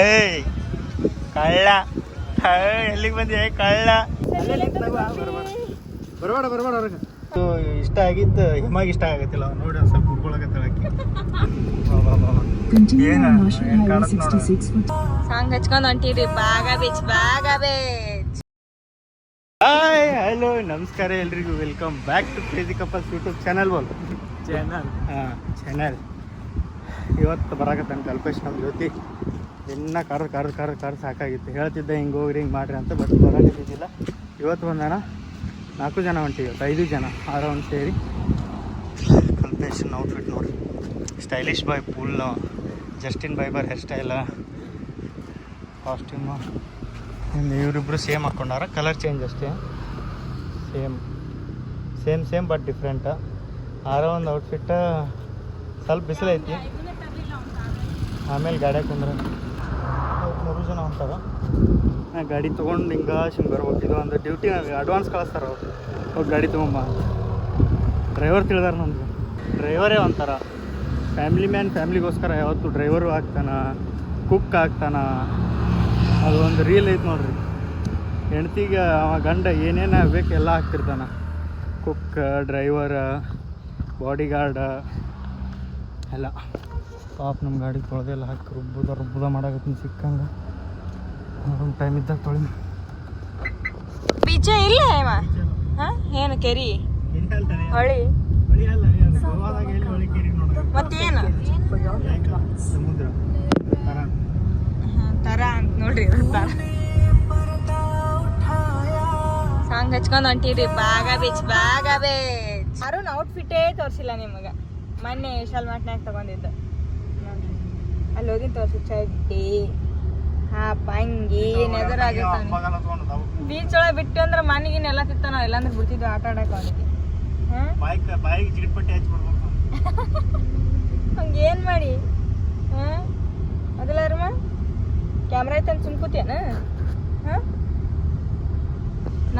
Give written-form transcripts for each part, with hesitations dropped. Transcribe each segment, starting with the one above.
ಏಯ್ ಕಳ್ಳ ಎಲ್ಲಿಗೆ ಬಂದಿ ಕಳ್ಳ. ಬರಬೇಡ ಬರಬೇಡ ಅವ್ರಿಗೆ ಇಷ್ಟ ಆಗಿದ್ದು ಹಿಮಾಗಿ ಇಷ್ಟ ಆಗತ್ತಿಲ್ಲ ನೋಡಿ ಒಂದು ಸ್ವಲ್ಪ ಕುಡ್ಕೊಳಕತ್ತಳಕ್ಕೆ. ಸಾಂಗ್ ಹಚ್ಕೊಂಡ್ ಹೊಂಟಿರಿ ಬಾಗ ಬೀಚ್. ಹಾಯ್ ಹಲೋ ನಮಸ್ಕಾರ ಎಲ್ರಿಗೂ, welcome back to crazy couples YouTube channel. Channel ಇವತ್ತು ಬರಾಕತ್ತಾನ ಕಲ್ಪೇಶ್ ನಮ್ಮ ಜೊತೆ. ದಿನ ಕರ್ದು ಸಾಕಾಗಿತ್ತು. ಹೇಳ್ತಿದ್ದೆ ಹಿಂಗೆ ಹೋಗ್ರಿ ಹಿಂಗೆ ಮಾಡ್ರಿ ಅಂತ, ಬಟ್ ಬರೋಕ್ಕಿದ್ದಿಲ್ಲ. ಇವತ್ತು ಬಂದಾನ 4 ಜನ ಹೊಂಟಿವಿ, 5 ಜನ ಆರೌಂಡ್ ಸೇರಿ. ಕಲ್ಪೇಶನ್ ಔಟ್ಫಿಟ್ ನೋಡ್ರಿ, stylish boy full. Justin Bieber hair ಸ್ಟೈಲ, ಕಾಸ್ಟ್ಯೂಮು. ಇವರಿಬ್ಬರು ಸೇಮ್ ಹಾಕ್ಕೊಂಡಾರ, ಕಲರ್ ಚೇಂಜ್ ಅಷ್ಟೇ. ಸೇಮ್ ಬಟ್ ಡಿಫ್ರೆಂಟ. ಒಂದು ಔಟ್ಫಿಟ್ಟ ಸ್ವಲ್ಪ ಬಿಸಿಲೈತಿ. ಆಮೇಲೆ ಗಾಡಿಯಾಗ ಕುಂದ್ರೆ 3 ಜನ ಹೊಂಟಾರ. ಗಾಡಿ ತೊಗೊಂಡು ಹಿಂಗೆ ಬರ್ಬೇಕು. ಇದು ಒಂದು ಡ್ಯೂಟಿ ಅಡ್ವಾನ್ಸ್ ಕಳಿಸ್ತಾರೆ ಅವ್ರು, ಹೋಗಿ ಗಾಡಿ ತೊಗೊಂಬ. ಡ್ರೈವರ್ ತಿಳಿದಾರ ನಮ್ದು. ಡ್ರೈವರೇ ಒಂಥರ ಫ್ಯಾಮಿಲಿ ಮ್ಯಾನ್. ಫ್ಯಾಮ್ಲಿಗೋಸ್ಕರ ಯಾವತ್ತು ಡ್ರೈವರು ಆಗ್ತಾನೆ, ಕುಕ್ ಆಗ್ತಾನೆ. ಅದು ಒಂದು ರೀಲ್ ಐತೆ ನೋಡ್ರಿ. ಹೆಂಡ್ತಿಗೆ ಅವ ಗಂಡ ಏನೇನು ಬೇಕು ಎಲ್ಲ ಆಗ್ತಿರ್ತಾನೆ. ಕುಕ್, ಡ್ರೈವರ್, ಬಾಡಿ ಗಾರ್ಡ್ ಎಲ್ಲ. ಪಾಪ ನಮ್ಮ ಗಾಡಿ ತೊಳೆದೆಲ್ಲ ಹಾಕಿ ರುಬ್ಬುದ ಮಾಡಾಕತ್ತೀನಿ ಸಿಕ್ಕಂಗೆ. ಒಂದು ಟೈಮ್ ಇದ್ದಾಗ ತೊಳಿ. ಬೀಚ ಇಲ್ಲ ಏನು ಕೆರಿ ಹೊಳಿ ಮತ್ತೇನು ಸಮುದ್ರ ತರ ಅಂತ ನೋಡ್ರಿ. ಸಾಂಗ್ ಹಚ್ಕೊಂಡ್ ಹೊಂಟಿರಿ ಬಾಗ ಬೀಚ್. ಅರುಣ್ ಔಟ್ಫಿಟ್ಟೇ ತೋರಿಸಿಲ್ಲ ನಿಮಗೆ. ಮೊನ್ನೆ ಶಾಲ್ಮಾಟ್ನಾಗ ತಗೊಂಡಿದ್ದು ಅಲ್ಲಿ ಹೋಗಿ ತೋರಿಸಿ. ಚಡ್ಡಿ ಪಂಗಿ ನೆದರಾಗುತ್ತೆ. ಬೀಚ್ ಒಳಗೆ ಬಿಟ್ಟು ಅಂದ್ರೆ ಮನೆಗಿನೆಲ್ಲ ತಿತ್ತಾನ, ಇಲ್ಲಾಂದ್ರೆ ಬಿಡ್ತಿದ್ವಿ ಆಟ ಆಡಕ್ಕೆ ಅವನಿಗೆ. ಹಂಗೆ ಏನು ಮಾಡಿ ಅದೆಲ್ಲ ಕ್ಯಾಮ್ರಾ ಐತೆ ಅಂತ ಸುಮ್ಕೂತೇನ.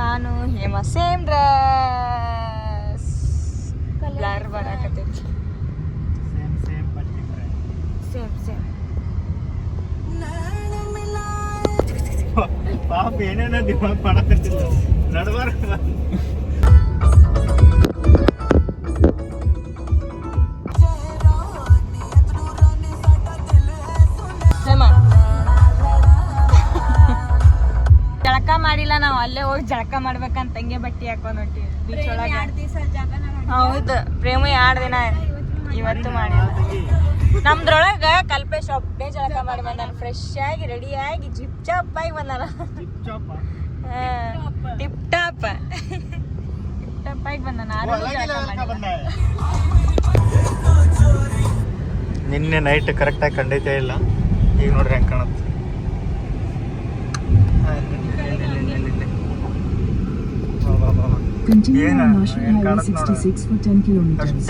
ನಾನು ಹೇಮ ಸೇಮ್ ಡ್ರೆಸ್, ಬ್ಲರ್ ಬರಾಕತ್ತೈತಿ. ಸೇಮ್ ಪಾಪ ಏನೇನ ದಿಮಾಗ್ ಮಾಡಕತ್ತಿಲ್ಲ ನಡ್ಬಾರ. ಜಳಕ ಮಾಡಿಲ್ಲ ನಾವು, ಅಲ್ಲೇ ಹೋಗಿ ಜಳಕ ಮಾಡ್ಬೇಕಂತ ತಂಗೆ ಬಟ್ಟೆ ಹಾಕೊಂಡ್ ಹೊಂಟಿವಿ ಬೀಚ್ ಒಳಗೆ. ಹೌದು, ಪ್ರೇಮ 2 ದಿನ ಇವತ್ತು ಮಾಡಿಲ್ಲ. ನಮ್ದ್ರೊಳಗ ಕಲ್ಪೇಶ್ ಒಬ್ಬನೇ ಜಳಕ ಮಾಡಿ ಬಂದಾನ. ಫ್ರೆಶ್ ಆಗಿ ರೆಡಿ ಆಗಿ ಜಿಪ್ ಚಾಪ್ ಆಗಿ ಬಂದಾನ. ಟಿಪ್ ಟಾಪ್ ಆಗಿ ಬಂದಾನ. ನಿನ್ನೆ ನೈಟ್ ಕರೆಕ್ಟಾಗಿ ಕಂಡೈತೇ ಇಲ್ಲ. ಈಗ ನೋಡ್ರಿ ಹೆಂಗೆ ಕಾಣುತ್ತೆ.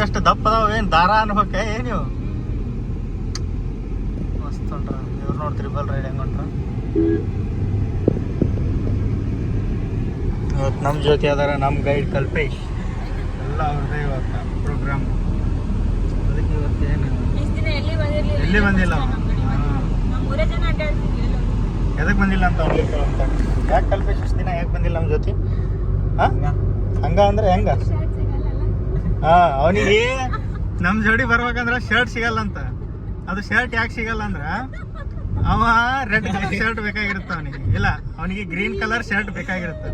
ಅಷ್ಟು ದಪ್ಪ ಅದಾವ. ಏನು ದಾರ ಅನ್ಬೇಕ ಏನು ಮಸ್ತ್ ಹೊಂಟ್ರ ಇವ್ರು ನೋಡ್ತೀರಿ. ಬಲ್ ರೈಡ್ ಹೆಂಗೆ ಹೊಂಟ್ರ. ಇವತ್ತು ನಮ್ಮ ಜೊತೆ ಅದಾರ ನಮ್ಮ ಗೈಡ್ ಕಲ್ಪೇಶ್. ಎಲ್ಲ ಅವ್ರದ್ದೇ ಇವತ್ತು ಪ್ರೋಗ್ರಾಮ್. ಅದಕ್ಕೆ ಇವತ್ತೇನು ಎಲ್ಲಿ ಬಂದಿಲ್ಲ. ಎದಕ್ಕೆ ಬಂದಿಲ್ಲ ಅಂತ ಅವ್ನಿಗೆ ಕೇಳಂತ. ಯಾಕೆ ಕಲ್ಪೇಶ್ ಇಷ್ಟು ದಿನ ಯಾಕೆ ಬಂದಿಲ್ಲ ನಮ್ಮ ಜೊತೆ? ಹಂಗ ಅಂದ್ರೆ ಹೆಂಗ? ಅವನಿಗೆ ನಮ್ಮ ಜೋಡಿ ಬರ್ಬೇಕಂದ್ರೆ ಶರ್ಟ್ ಸಿಗಲ್ಲ ಅಂತ. ಅದು ಶರ್ಟ್ ಯಾಕೆ ಸಿಗಲ್ಲ ಅಂದ್ರೆ ಅವ ರೆಡ್ ಕಲರ್ ಶರ್ಟ್ ಬೇಕಾಗಿರುತ್ತೆ ಅವನಿಗೆ. ಇಲ್ಲ, ಅವನಿಗೆ ಗ್ರೀನ್ ಕಲರ್ ಶರ್ಟ್ ಬೇಕಾಗಿರುತ್ತೆ.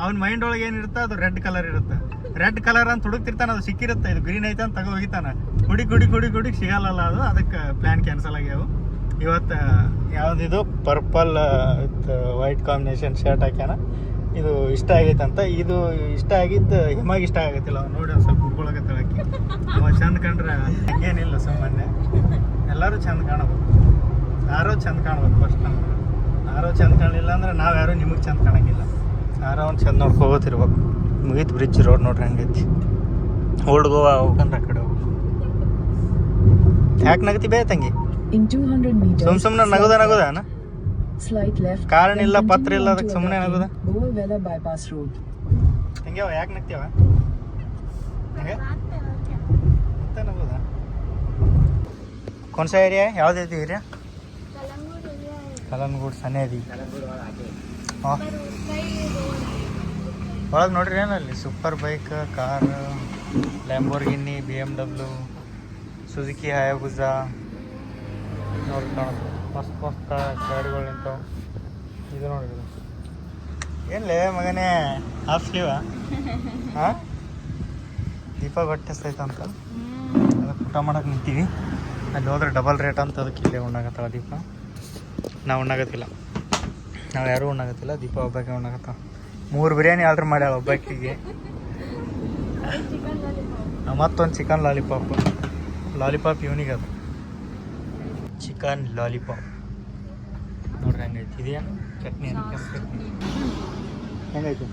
ಅವ್ನ ಮೈಂಡ್ ಒಳಗೆ ಏನಿರುತ್ತೆ ಅದು ರೆಡ್ ಕಲರ್ ಇರುತ್ತೆ. ರೆಡ್ ಕಲರ್ ಅಂತ ಹುಡುಕ್ತಿರ್ತಾನೆ, ಅದು ಸಿಕ್ಕಿರುತ್ತೆ. ಇದು ಗ್ರೀನ್ ಐತೆ ಅಂತ ತಗೋ ಹೋಗಿತಾನೆ. ಹುಡುಗಿ ಸಿಗಲ್ಲ ಅದು. ಅದಕ್ಕೆ ಪ್ಲ್ಯಾನ್ ಕ್ಯಾನ್ಸಲ್ ಆಗ್ಯಾವು. ಇವತ್ತು ಯಾವುದಿದು purple with white combination shirt ಹಾಕ್ಯಾನ. ಇದು ಇಷ್ಟ ಆಗೈತಂತ. ಇದು ಇಷ್ಟ ಆಗಿದ್ದು ಹಿಮಾಗಿ ಇಷ್ಟ ಆಗತ್ತಿಲ್ಲ. ಅವ್ನು ನೋಡಿ ಒಂದು ಸ್ವಲ್ಪ ಕುಡ್ಕೊಳಕತ್ತಳಕ್ಕೆ. ಅವ ಚಂದ ಕಂಡ್ರೆ ಹಂಗೇನಿಲ್ಲ, ಸಾಮಾನ್ಯ ಎಲ್ಲರೂ ಚಂದ ಕಾಣಬೇಕು. ಯಾರೋ ಚಂದ ಕಾಣ್ಬೇಕು ಫಸ್ಟ್. ನಮ್ಗೆ ಯಾರೋ ಚಂದ ಕಾಣಲಿಲ್ಲ ಅಂದ್ರೆ ನಾವು ಯಾರು ನಿಮಗೆ ಚಂದ ಕಾಣಂಗಿಲ್ಲ. ಯಾರೋ ಒಂದು ಚಂದ ನೋಡ್ಕೋತಿರ್ಬೇಕು. ಮುಗೀತು ಬ್ರಿಡ್ಜ್ ರೋಡ್ ನೋಡ್ರಿ ಹೆಂಗೈತಿ. ಓಲ್ಡ್ ಗೋವಾ ಹೋಗಂದ್ರೆ ಆ ಕಡೆ ಹೋಗು. ಯಾಕೆ ನಗತಿ ಬೇ ತಂಗಿ? ಸುಮ್ಮನೆ ನಗುದಾನ. ಕಾರಣ ಇಲ್ಲ, ಪತ್ರ ಇಲ್ಲ, ಅದಕ್ಕೆ ಸುಮ್ಮನೆ ನಗುದ. ಹೆಂಗ್ಯಾವ? ಯಾಕೆ ನಗ್ತೀವ? ಕೌನ್ ಸಾ ಏರಿಯಾ? ಯಾವ್ದು ಏರಿಯಾ? ಕಲನ್ಗೂಡ್ ಸನೇದಿ ಹಾಂ ಒಳಗೆ ನೋಡ್ರಿ ಏನಲ್ಲಿ super bike car Lamborghini BMW Suzuki Hayabusa ನೋಡಿ ಕಾಣುತ್ತೆ ಮಸ್ತ್ ಮಸ್ತ್ ಗಾಡಿಗಳು ನಿಂತಾವ. ಇದು ನೋಡ್ರಿ ಏನ್ಲೇ ಮಗನೇ ಹಾಫ್ ಸ್ಲೀವ ಹಾಂ ದೀಪ ಹೊಟ್ಟೆಸ್ತೈತಂತ ಅದಕ್ಕೆ ಊಟ ಮಾಡಕ್ಕೆ ನಿಂತೀವಿ. ಅಲ್ಲಿ ಹೋದ್ರೆ ಡಬಲ್ ರೇಟ್ ಅಂತ ಅದಕ್ಕೆ ಇಲ್ಲೇ ಉಣ್ಣಾಗತ್ತವ ದೀಪ. ನಾವು ಉಣ್ಣಾಗತ್ತಿಲ್ಲ, ನಾವು ಯಾರೂ ಉಣ್ಣಾಗತ್ತಿಲ್ಲ, ದೀಪ ಒಬ್ಬಾಕೆ ಉಣ್ಣಾಗತ್ತವ. 3 ಬಿರಿಯಾನಿ ಆರ್ಡ್ರ್ ಮಾಡ್ಯಾಳ ಒಬ್ಬಾಕಿಗೆ. ಮತ್ತೊಂದು ಚಿಕನ್ ಲಾಲಿಪಾಪ್ ಇವನಿಗೆ ಅದು ಚಿಕನ್ ಲಾಲಿಪಾಪ್ ನೋಡ್ರಿ ಹೆಂಗೈತಿ. ಇದೇನು ಚಟ್ನಿ ಚಟ್ನಿ ಹೆಂಗೈತಿ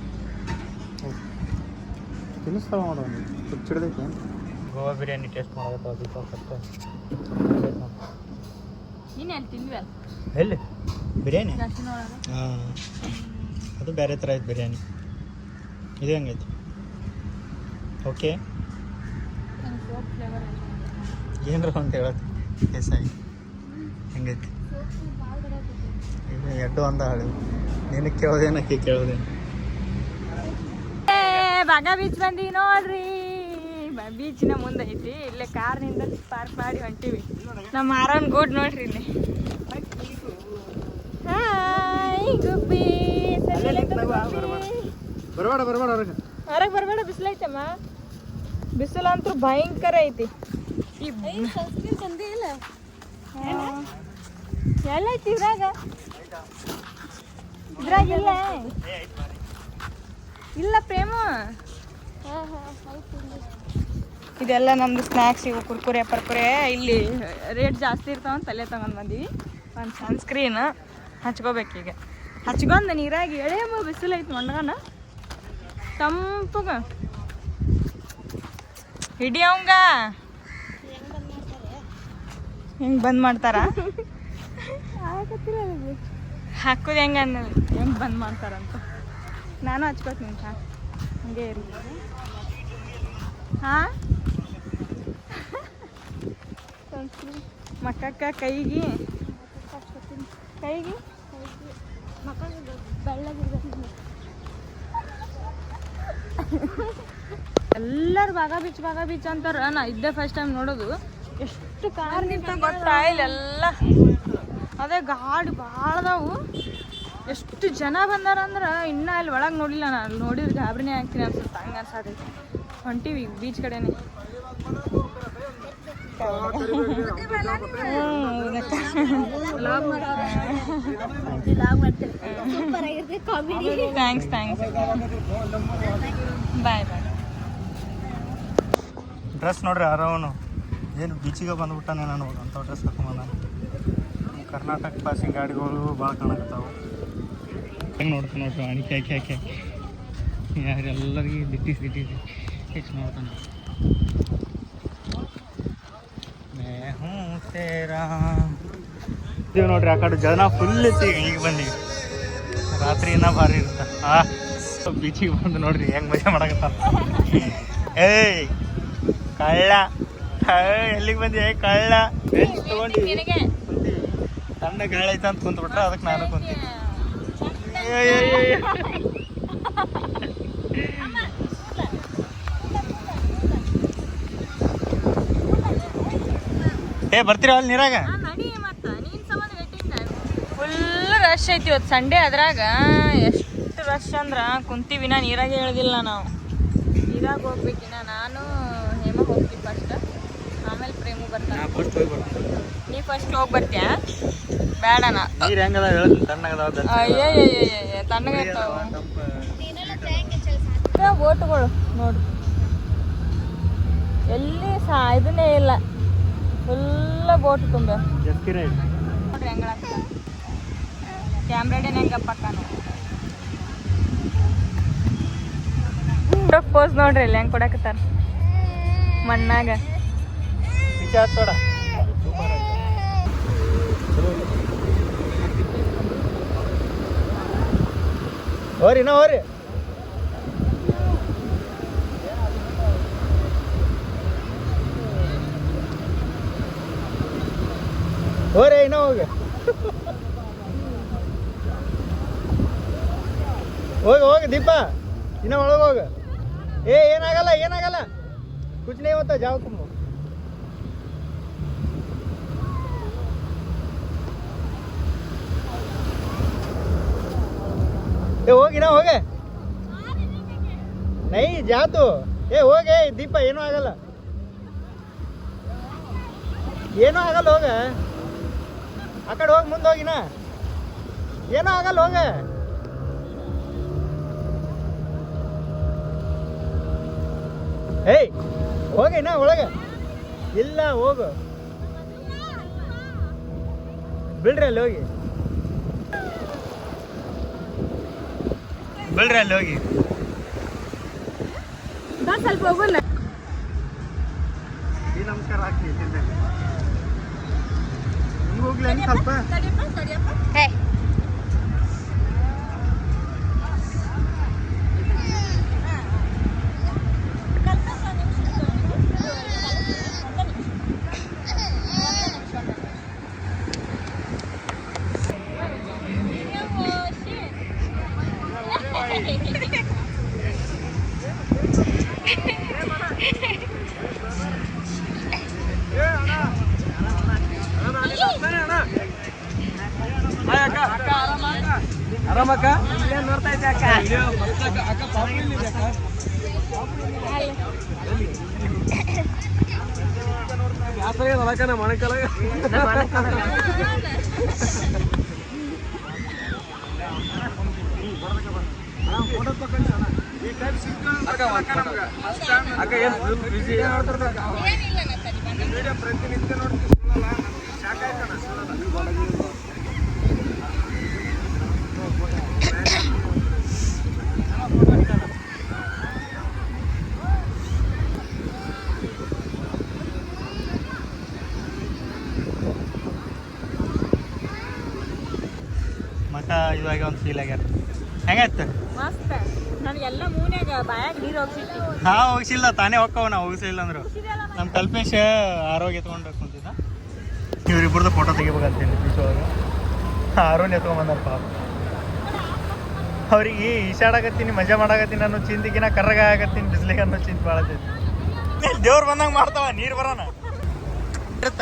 ತಿನ್ನಿಸ್ತಾವ ನೋಡೋಣ ಹುಚ್ಚಿಡ್ದೈತಿ. ಗೋವಾ ಬಿರಿಯಾನಿ ಟೇಸ್ಟ್ ಮಾಡಕತ್ತಾವ ದೀಪ ಎಲ್ಲಿ ಬಿರಿಯಾನಿ ಹಾಂ ಅದು ಬೇರೆ ಥರ ಐತೆ ಬಿರಿಯಾನಿ. ಇದು ಹೆಂಗೈತಿ ಓಕೆ ಏನರ ಅಂತ ಹೇಳತ್ತೆ ಕೇಸಾಗಿ ಹೆಂಗೈತಿ ಇದು ಎಡ್ಡು ಅಂದ ಹಾಳು ನಿನಗೆ ಕೇಳೋದೇನು ಅಕ್ಕಿ ಕೇಳೋದೇನು. ಬಾಗ ಬೀಚ್ ಬಂದೀವಿ ನೋಡ್ರಿ. ಬೀಚಿನ ಮುಂದೆ ಐತಿ ಇಲ್ಲೇ ಕಾರ್ನಿಂದ ಪಾರ್ಕ್ ಮಾಡಿ ಹೊಂಟಿವಿ. ನಮ್ಮ ಆರನ್ ಗೋಡ್ ನೋಡ್ರಿ ಇಲ್ಲಿ. ಹಾಯ್ ಗುಬ್ಬಿ ಹೊರಗೆ ಬರಬೇಡ ಬಿಸಿಲೈತಮ್ಮ. ಬಿಸಿಲು ಅಂತೂ ಭಯಂಕರ ಐತಿ. ಎಲ್ಲೈತಿ ಇದ್ರಾಗ ಇಲ್ಲ ಪ್ರೇಮ. ಇದೆಲ್ಲ ನಮ್ದು ಸ್ನ್ಯಾಕ್ಸ್ ಇವು ಕುರ್ಕುರೆ ಪರ್ಕುರೆ. ಇಲ್ಲಿ ರೇಟ್ ಜಾಸ್ತಿ ಇರ್ತಾವಂತ ತಲೆ ತಗೊಂಡು ಬಂದೀವಿ. ಒಂದು ಸನ್ಸ್ಕ್ರೀನ್ ಹಚ್ಕೋಬೇಕೀಗ. ಹಚ್ಕೊಂಡು ನೀರಾಗಿ ಎಳೆಯಮ್ಮ ಬಿಸಿಲು ಐತಿ ಮಂಡ್ಗನ ತಂಪಗ ಹಿಡಿ ಅವಂಗ ಹೆಂಗೆ ಬಂದ್ ಮಾಡ್ತಾರ ಹಾಕೋದು ಹೆಂಗೆ ಅನ್ನೋದು ಹೆಂಗೆ ಬಂದ್ ಮಾಡ್ತಾರಂತ ನಾನು ಹಚ್ಕೋತೀನಿ ಹಂಗೆ ಇರಿ. ಹಾಂ ಮಕ್ಕಕ್ಕ ಕೈಗೆ ಎಲ್ಲರೂ ಬಾಗ ಬೀಚ್ ಅಂತಾರ. ನಾ ಇದ್ದೆ ಫಸ್ಟ್ ಟೈಮ್ ನೋಡೋದು. ಎಷ್ಟು ಕಾರ್ ನಿಂತ ಗೊತ್ತಾ ಇಲ್ಲೆಲ್ಲ. ಅದೇ ಗಾಡಿ ಭಾಳ ಅದಾವು. ಎಷ್ಟು ಜನ ಬಂದಾರ ಅಂದ್ರೆ ಇನ್ನೂ ಅಲ್ಲಿ ಒಳಗೆ ನೋಡಿಲ್ಲ. ನಾನು ಅಲ್ಲಿ ನೋಡಿದ್ರೆ ಗಾಬರಿನೇ ಆಗ್ತೀನಿ ಅನ್ಸುತ್ತೆ. ಹಂಗೆ ಅನ್ಸತೈತಿ. ಹೊಂಟಿವಿ ಬೀಚ್ ಕಡೆನೇ. Thanks bye. ಡ್ರೆಸ್ ನೋಡ್ರಿ ಆರವನು ಏನು ಬೀಚಿಗೆ ಬಂದ್ಬಿಟ್ಟಾನೆ. ನಾನು ಅಂಥ ಡ್ರೆಸ್ ಹಾಕೊಂಬಂದ. ಕರ್ನಾಟಕ ಪಾಸಿಂಗ್ ಗಾಡಿಗಳು ಭಾಳ ಕಾಣಕತ್ತಾವು. ಹೆಂಗೆ ನೋಡ್ತಾನೆ ನೋಡ್ರಿ ಅಣಿಕೆ ಹಾಕಿ ಯಾರೆಲ್ಲರಿಗೆ ದಿಟ್ಟಿಸಿ ಹೆಚ್ಚು ನೋಡ್ತಾನೆ. ಇದು ನೋಡ್ರಿ ಆ ಕಡೆ ಜನ ಫುಲ್ ಐತಿ. ಈಗ ಬಂದೀವಿ ರಾತ್ರಿ ಇನ್ನೂ ಭಾರಿ ಇರುತ್ತೆ. ಬೀಚಿಗೆ ಬಂದು ನೋಡ್ರಿ ಹೆಂಗೆ ಮಜಾ ಮಾಡಕತ್ತಾರ. ಏಯ್ ಕಳ್ಳ ಎಲ್ಲಿಗೆ ಬಂದಿ ಕಳ್ಳ ಬೆಂಚ್ ತಗೊಂಡಿವಿ ಸಣ್ಣ ಗಾಳ ಐತ ಅಂತ ಕುಂತ್ಬಿಟ್ರೆ ಅದಕ್ಕೆ ನಾನು ಕುಂತೀನಿ. ಬರ್ತೀರ ಅಲ್ಲಿ ನೀರಾಗ ಫುಲ್ ರಶ್ ಐತಿ ಇವತ್ತು ಸಂಡೇ. ಅದ್ರಾಗ ಎಷ್ಟು ರಶ್ ಅಂದ್ರೆ ಕುಂತೀವಿ. ನಾ ನೀರಾಗೆ ಹೇಳ್ದಿಲ್ಲ ನಾವು. ನೀರಾಗ ಹೋಗ್ಬೇಕಿನ ನಾನು ಹೇಮ ಹೋಗ್ತೀವಿ ಫಸ್ಟ್. ಆಮೇಲೆ ಪ್ರೇಮು ಬರ್ತಾನೆ. ನೀ ಫಸ್ಟ್ ಹೋಗಿ ಬರ್ತೀಯ? ಬೇಡ ನಾ ನೀರು ಹೆಂಗದ ಹೇಳ್ತೀನಿ. ತಣ್ಣಗದ ಅಯ್ಯಯ್ಯ ತಣ್ಣಗಿರ್ತಾವ ಬೋಟ್ಗಳು ನೋಡ್ರಿ. ಎಲ್ಲಿ ಇದನ್ನೇ ಇಲ್ಲ. ಫುಲ್ಲ ಬೋಟ್ ತುಂಬ ನೋಡ್ರಿ ಹೆಂಗ ಕ್ಯಾಮ್ರಾಡೇನ್ ಹೆಂಗಪ್ಪಕ್ಕ ಪೋಸ್ ನೋಡ್ರಿ ಇಲ್ಲಿ ಹೆಂಗೆ ಕೊಡಕತ್ತಾರ ಮಣ್ಣಾಗ. ಹೋರಿ ನಾ ಹೋರಿ ಹೋರಿ ಇನ್ನೂ ಹೋಗಿ ಹೋಗಿ ಹೋಗಿ ದೀಪ ಇನ್ನ ಒಳಗೆ ಹೋಗ. ಏನಾಗಲ್ಲ ಏನಾಗಲ್ಲ, ಕುಚ್ नहीं होता, जाओ तुम लोग. ಹೋಗಿ ನಾ ಹೋಗೆ ನೈ ಜಾತು. ಹೋಗೆ ದೀಪ, ಏನೂ ಆಗಲ್ಲ, ಏನೂ ಆಗಲ್ಲ, ಹೋಗ ಆ ಕಡೆ ಹೋಗಿ, ಮುಂದೆ ಹೋಗಿನ, ಏನೂ ಆಗಲ್ಲ, ಹೋಗ. ಹೋಗಿನ ಒಳಗೆ ಇಲ್ಲ, ಹೋಗು, ಬಿಡ್ರಿ ಅಲ್ಲಿ ಹೋಗಿ, ಬಿಡ್ರಿ ಅಲ್ಲಿ ಹೋಗಿ. ಸ್ವಲ್ಪ ಹೋಗೋಣ. ನಮಸ್ಕಾರ ಹಾಕಿ ಹಿಂಗೆ ಹೋಗ್ಲಿ ಸ್ವಲ್ಪ. ಆರಾಮಕ್ಕ ನೋಡ್ತಾ ಇದ್ದೆ ಅಕ್ಕ. ಅಕ್ಕ ಪಾಪ ಇಲ್ಲಿದೆ ಅಕ್ಕ. ಯಾತ್ರೆ ಮಣಕಲ ಅಕ್ಕ ಏನು ಬಿಸಿ ಪ್ರತಿನಿತ್ಯ ನೋಡ್ತೀವಿ. ಶಾಖ ಆಯ್ತಣ್ಣ. ಮಠ ಇವಾಗ ಒಂದು ಫೀಲ್ ಆಗ್ಯಾರ. ಹೆಂಗಾಯ್ತು? ಮಸ್ತ್. ನನಗೆಲ್ಲ ಮೂನ್ಯಾಗ ಬಾಯಾಗ ನೀರು ಹೋಗ್ಸಿಟ್ಟು. ಹೋಗಿಸಿಲ್ಲ, ತಾನೇ ಹೊಕ್ಕವ, ನಾವು ಹೋಗಿಸಿಲ್ಲ ಅಂದ್ರು. ನಮ್ಮ ಕಲ್ಪೇಶ ಆರೋಗ್ಯ ಎತ್ಕೊಂಡು ಕುಂತಿದ್ದ. ಇವ್ರಿಬ್ರದ್ದು ಫೋಟೋ ತೆಗಿಬೇಕಂತೀನಿ ಬೀಚ್ ಒಳಗೆ. ಆರೋನ್ ಎತ್ಕೊಂಬಂದಾರ ಪಾಪ. ಅವ್ರಿಗೆ ಈಶಾಡಕತ್ತೀನಿ, ಮಜಾ ಮಾಡಾಕತ್ತೀನಿ ಅನ್ನೋ ಚಿಂತಿಗಿನ ಕರ್ರಗ ಆಗತ್ತೀನಿ, ಬಿಸ್ಲಿಗೆ ಅನ್ನೋ ಚಿಂತೆ ಬಾಳತೈತಿ. ದೇವ್ರು ಬಂದಂಗೆ ಮಾಡ್ತಾವ, ನೀರು ಬರೋಣ ಇರುತ್ತ.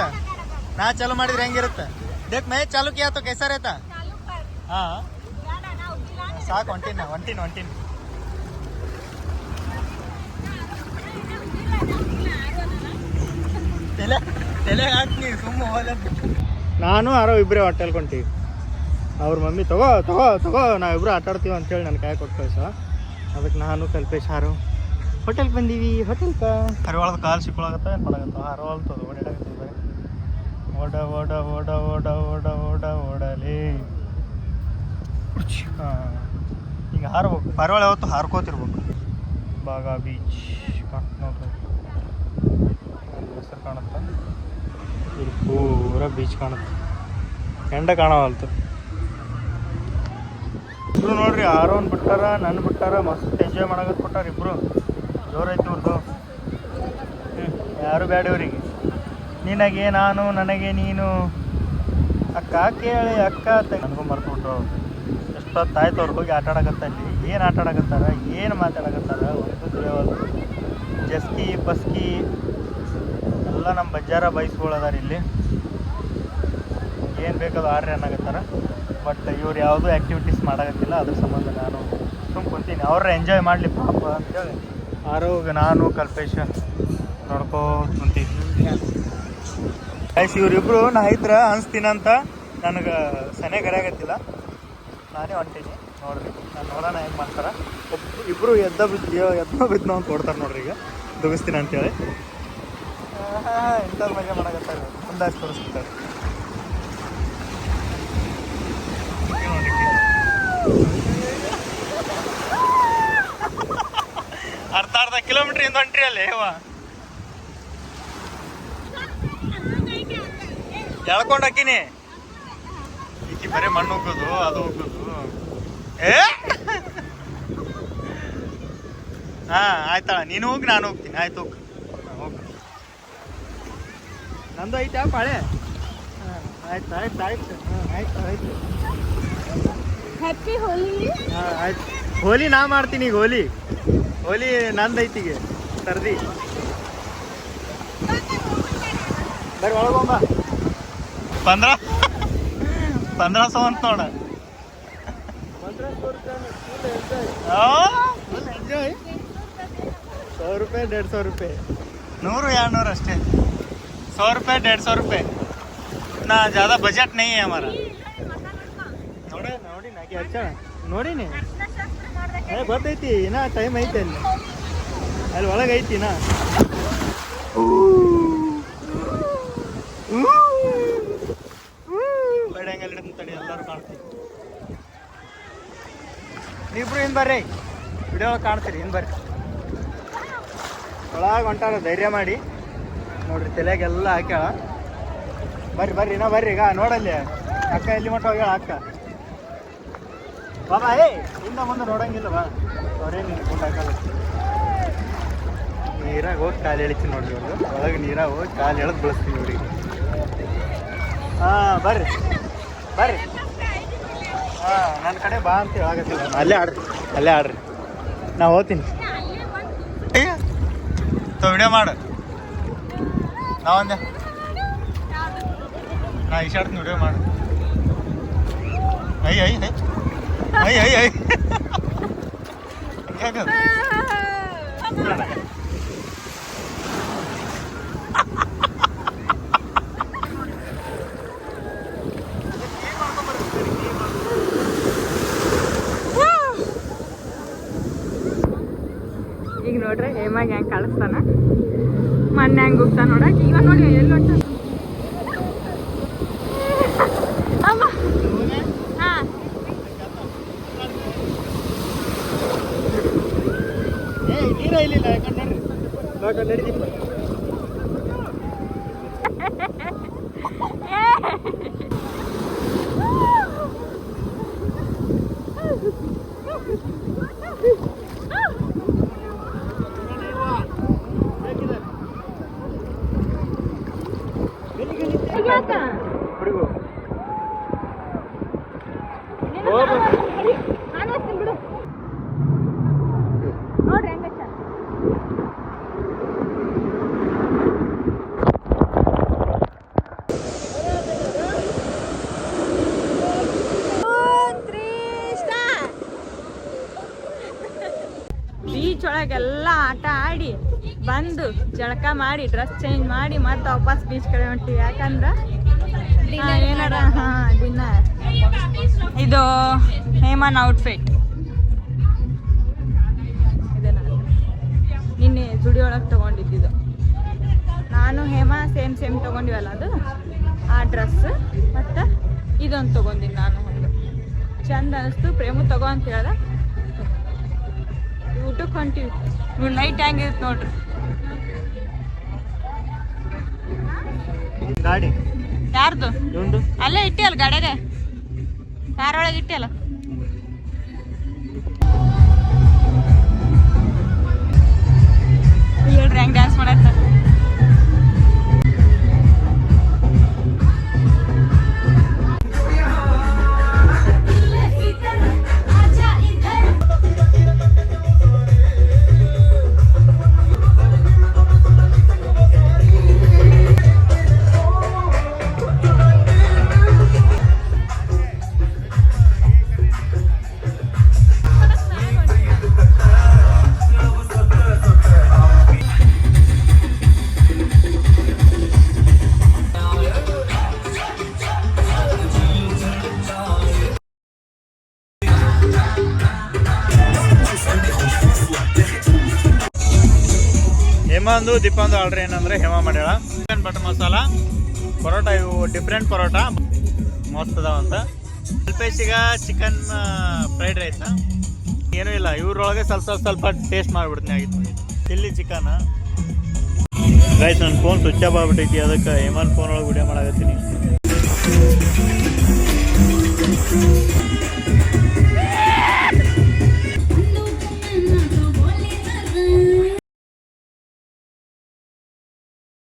ನಾ ಚಾಲು ಮಾಡಿದ್ರೆ ಹೆಂಗಿರುತ್ತೆ? ದೇಖ್ ಮೇ ಚಾಲು ಕಿಯಾ ತೋ ಕೈಸಾ रहता? ಹಾಂ ಸಾಕು, ಹೊಂಟೀನಿ ತಲೆಗೆ ಹಾಕ್ತೀನಿ ಸುಮ್ಮ ಹೋದ. ನಾನು ಆರೋ ಇಬ್ಬರೇ ಹೋಟೆಲ್ ಕೊಂತೀವಿ. ಅವ್ರ ಮಮ್ಮಿ ತಗೋ ನಾವಿಬ್ರು ಆಟಾಡ್ತೀವಿ ಅಂತೇಳಿ ನನ್ನ ಕಾಯಿ ಕೊಟ್ಟು ಕಳ್ಸ. ಅದಕ್ಕೆ ನಾನು ಕಲ್ಪೇಶ್ ಹಾರು ಹೋಟೆಲ್ಗೆ ಬಂದೀವಿ. ಹರಿವಾಳದ ಕಾಲು ಸಿಕ್ಕೊಳಗತ್ತ, ಏನು ಮಾಡಾಗತ್ತ, ಹರವಲ್ತದ ಓಡಾಡಕತ್ತಿದ್ದಾರೆ. ಓಡಲೇ ಹಿಂಗೆ ಹಾರ್ಬೇಕು. ಹರಿವಾಳ ಯಾವತ್ತು ಹಾರ್ಕೋತಿರ್ಬೇಕು. ಬಾಗ ಬೀಚ್ ನೋಡ್ರಿ, ಹೆಸರು ಕಾಣುತ್ತೆ. ಇಲ್ಲಿ ಪೂರ ಬೀಚ್ ಕಾಣುತ್ತೆ, ಎಂಡ ಕಾಣವಲ್ತು. ಇಬ್ರು ನೋಡ್ರಿ, ಆರೋನ್ ಬಿಟ್ಟಾರ, ನನ್ನ ಬಿಟ್ಟಾರ, ಮಸ್ತ್ ಎಂಜಾಯ್ ಮಾಡಕತ್ ಬಿಟ್ಟಾರ ಇಬ್ರು. ಜೋರೈತಿ ಇವ್ರದ್ದು. ಯಾರು ಬೇಡ ಇವ್ರಿಗೆ. ನಿನಗೆ ನಾನು, ನನಗೆ ನೀನು, ಅಕ್ಕ ಕೇಳಿ ಅಕ್ಕ ನನಗೂ ಮರ್ತ್ಬಿಟ್ರು. ಎಷ್ಟೊತ್ತಾಯ್ತು ಅವ್ರು ಹೋಗಿ ಆಟಾಡಕತ್ತಲ್ಲಿ. ಏನು ಆಟಾಡಕತ್ತಾರ, ಏನು ಮಾತಾಡಕತ್ತಾರ, ಒಂದು ತಿಳಿಯೋದು. ಜಸ್ಕಿ ಪಸ್ಕಿ ಎಲ್ಲ ನಮ್ಮ ಬಜ್ಜಾರ ಬೈಸ್ಗಳು ಅದಾರ ಇಲ್ಲಿ. ಏನು ಬೇಕದು ಆರ್ಡ್ರ್ ಅನ್ನಕತ್ತಾರ. ಬಟ್ ಇವ್ರು ಯಾವುದೂ ಆ್ಯಕ್ಟಿವಿಟೀಸ್ ಮಾಡಕತ್ತಿಲ್ಲ. ಅದ್ರ ಸಂಬಂಧ ನಾನು ಸುಮ್ಮ ಕುಂತೀನಿ, ಅವ್ರ ಎಂಜಾಯ್ ಮಾಡಲಿ ಪಾಪ ಅಂತೇಳಿ ಆರೋಗ್ಯ ನಾನು ಕಲ್ಪೇಶ ನೋಡ್ಕೋತ ಕುಂತೀವಿ. ಇವರಿಬ್ರು ನಾ ಇದ್ರ ಅನಿಸ್ತೀನಂತ ನನಗೆ ಸನೆ ಕರೆಯಾಗತ್ತಿಲ್ಲ. ನಾನೇ ಹೊಂಟೀನಿ ನೋಡ್ರಿ. ನಾನು ನೋಡೋಣ ಹೆಂಗೆ ಮಾಡ್ತಾರೆ. ಇಬ್ಬರು ಎದ್ದೋ ಬಿದ್ದೋ ಅಂತ ಕೊಡ್ತಾರೆ ನೋಡ್ರಿ. ಈಗ ದುಗಿಸ್ತೀನಿ ಅಂತೇಳಿ ಇಂಥದ್ದು ಮಜಾ ಮಾಡಕತ್ತಾರೆ. ಅಂದಾಜು ತೋರಿಸ್ತಾರೆ. ಅರ್ಧ ಕಿಲೋಮೀಟ್ರ್ ಇಂದ ಹೊಂಟ್ರಿ ಅಲ್ಲಿ ಎಳ್ಕೊಂಡು ಹಾಕಿನಿ. ಈಕಿ ಬರೀ ಮಣ್ಣು ಹೋಗೋದು, ಅದು ಹೋಗೋದು. ಆಯ್ತಾಳ, ನೀನು ಹೋಗಿ ನಾನು ಹೋಗ್ತೀನಿ. ಆಯ್ತು ಹೋಗಿ. ನಂದು ಐತಾ ಪಾಳೆ? ಆಯ್ತು ಹ್ಯಾಪಿ ಹೋಲಿ. ಆಯ್ತು. ಹೋಲಿ ನಾ ಮಾಡ್ತೀನಿ ಈಗ ಹೋಲಿ ನಂದೈತಿಗೆ ಸರ್ದಿ ಬರ್ರಿ ಒಳಗೊಂಬ 1500 ಅಂತ ನೋಡ ಎಂಜಾಯ್ 100 ರೂಪಾಯಿ 150 ರೂಪಾಯಿ 100 200 ಅಷ್ಟೇ 100 ರೂಪಾಯಿ 150 ರೂಪಾಯಿ ನಾ ज़्यादा बजट नहीं है हमारा ನೋಡಿ ನಾಕಿ ಹಚ್ಚ ನೋಡಿನಿ ಗೊತ್ತೈತಿ ಇನ್ನ ಟೈಮ್ ಐತೆ ಅಲ್ಲಿ ಒಳಗೆ ಐತಿ ನಾ ಬೆಳಂಗಲ್ಲಿ ಹಿಡಿದು ತಡಿ ಎಲ್ಲರೂ ಕಾಣ್ತೀವಿ ನೀವಿಬ್ರು ಹಿಂದೆ ಬರ್ರಿ ವಿಡಿಯೋ ಕಾಣ್ತೀರಿ ಹಿಂದೆ ಬರ್ರಿ ಒಳಗೆ ಹೊಂಟಾರ ಧೈರ್ಯ ಮಾಡಿ ನೋಡ್ರಿ ತಲೆಗೆಲ್ಲ ಹಾಕ್ಯಾಳ ಬರ್ರಿ ಇನ್ನೂ ಬರ್ರಿ ಈಗ ನೋಡಲ್ಲಿ ಅಕ್ಕ ಎಲ್ಲಿ ಮಟ್ಟ ಹೋಗ್ಯಾಳ ಅಕ್ಕ ಬಾಬಾ ಹಿಂದೆ ಮುಂದೆ ನೋಡಂಗಿಲ್ಲ ಬಾ ಅವ್ರೇನು ಊಟ ಹಾಕಲ್ಲ ನೀರಾಗ ಹೋಗಿ ಕಾಲು ಎಳಿತೀನಿ ನೋಡ್ರಿ ಅವ್ರು ಒಳಗೆ ನೀರಾಗ ಹೋಗಿ ಕಾಲು ಎಳೆದು ಬೆಳೆಸ್ತೀವಿ ಅವ್ರಿಗೆ ಹಾಂ ಬರ್ರಿ ಹಾಂ ನನ್ನ ಕಡೆ ಬಾ ಅಂತ ಹೇಳಾಗತ್ತಿಲ್ಲ ಅಲ್ಲೇ ಆಡ್ರಿ ನಾ ಹೋಗ್ತೀನಿ ವಿಡಿಯೋ ಮಾಡು ನಾವೊಂದೆ ನಾ ಈಶಾಡ್ತೀನಿ ವಿಡಿಯೋ ಮಾಡು ಐ ಈಗ ನೋಡ್ರಿ ಹೇಮಾಗ ಹೆಂಗೆ ಕಳಿಸ್ತಾನ ಮೊನ್ನೆ ಹೆಂಗೆ ಹೋಗ್ತಾನ ನೋಡಕ್ಕೆ ಈಗ ನೋಡಿ ಎಲ್ಲಿ ಹೊಂಟ ಅಮ್ಮ ಹಾಂ ನೀರ ಇಲ್ಲಿಲ್ಲ ಯಾಕಂದ್ರೆ ನಡೀತಿಲ್ಲ ನೋಡ್ರಿ ಹೆಂಗ ಬೀಚ್ ಒಳಗೆಲ್ಲ ಆಟ ಆಡಿ ಬಂದು ಜಳಕ ಮಾಡಿ ಡ್ರೆಸ್ ಚೇಂಜ್ ಮಾಡಿ ಮತ್ತೆ ವಾಪಸ್ ಬೀಚ್ ಕಡೆ ಹೊಂಟಿವಿ ಯಾಕಂದ್ರೆ ಏನಾರ ಡಿನ್ನರ್ ಇದು ಹೇಮನ್ ಔಟ್ಫಿಟ್ ನಿನ್ನೆ ಜುಡಿ ಒಳಗೆ ತೊಗೊಂಡಿದ್ದು ನಾನು ಹೇಮಾ ಸೇಮ್ ತೊಗೊಂಡಿವಲ್ಲ ಅದು ಆ ಡ್ರೆಸ್ ಮತ್ತು ಇದೊಂದು ತೊಗೊಂಡಿನಿ ನಾನು ಒಂದು ಚಂದ ಅನಿಸ್ತು ಪ್ರೇಮು ತಗೋ ಅಂತ ಹೇಳ್ದ ಊಟಕ್ಕೆ ಹೊಂಟಿವಿ ನೀವು ಲೈಟ್ ಹೆಂಗಿರುತ್ತೆ ನೋಡ್ರಿ ಗಾಡಿ ಯಾರ್ದು ಅಲ್ಲೇ ಇಟ್ಟಿಯಲ್ಲ ಗಾಡಿಯಾಗ ಕಾರ್ ಒಳಗೆ ಇಟ್ಟಿಯಲ್ಲ ಹೇಳ್ರಿ ಹೆಂಗೆ ಡ್ಯಾನ್ಸ್ ಮಾಡತ್ತ ಹೇಮಂದು ದೀಪಂದು ಆರ್ಡ್ರ್ ಏನಂದ್ರೆ ಹೇಮ ಮಾಡ್ಯಾಳ ಚಿಕನ್ ಬಟರ್ ಮಸಾಲ ಪರೋಟ ಇವು ಡಿಫ್ರೆಂಟ್ ಪರೋಟ ಮಸ್ತ್ ಅದಾವ ಅಂತ ಸ್ವಲ್ಪ ಚಿಕನ್ ಫ್ರೈಡ್ ರೈಸ್ ಏನೂ ಇಲ್ಲ ಇವ್ರೊಳಗೆ ಸ್ವಲ್ಪ ಟೇಸ್ಟ್ ಮಾಡಿಬಿಡ್ತೀನಿ ಆಗಿತ್ತು ಚಿಲ್ಲಿ ಚಿಕನ್ ರೈಸ್ ನನ್ನ ಫೋನ್ ಸ್ವಿಚ್ ಆಫ್ ಆಗ್ಬಿಟ್ಟೈತಿ ಅದಕ್ಕೆ ಹೇಮನ್ ಫೋನ್ ಒಳಗೆ ವಿಡಿಯೋ ಮಾಡಾಕತ್ತೀನಿ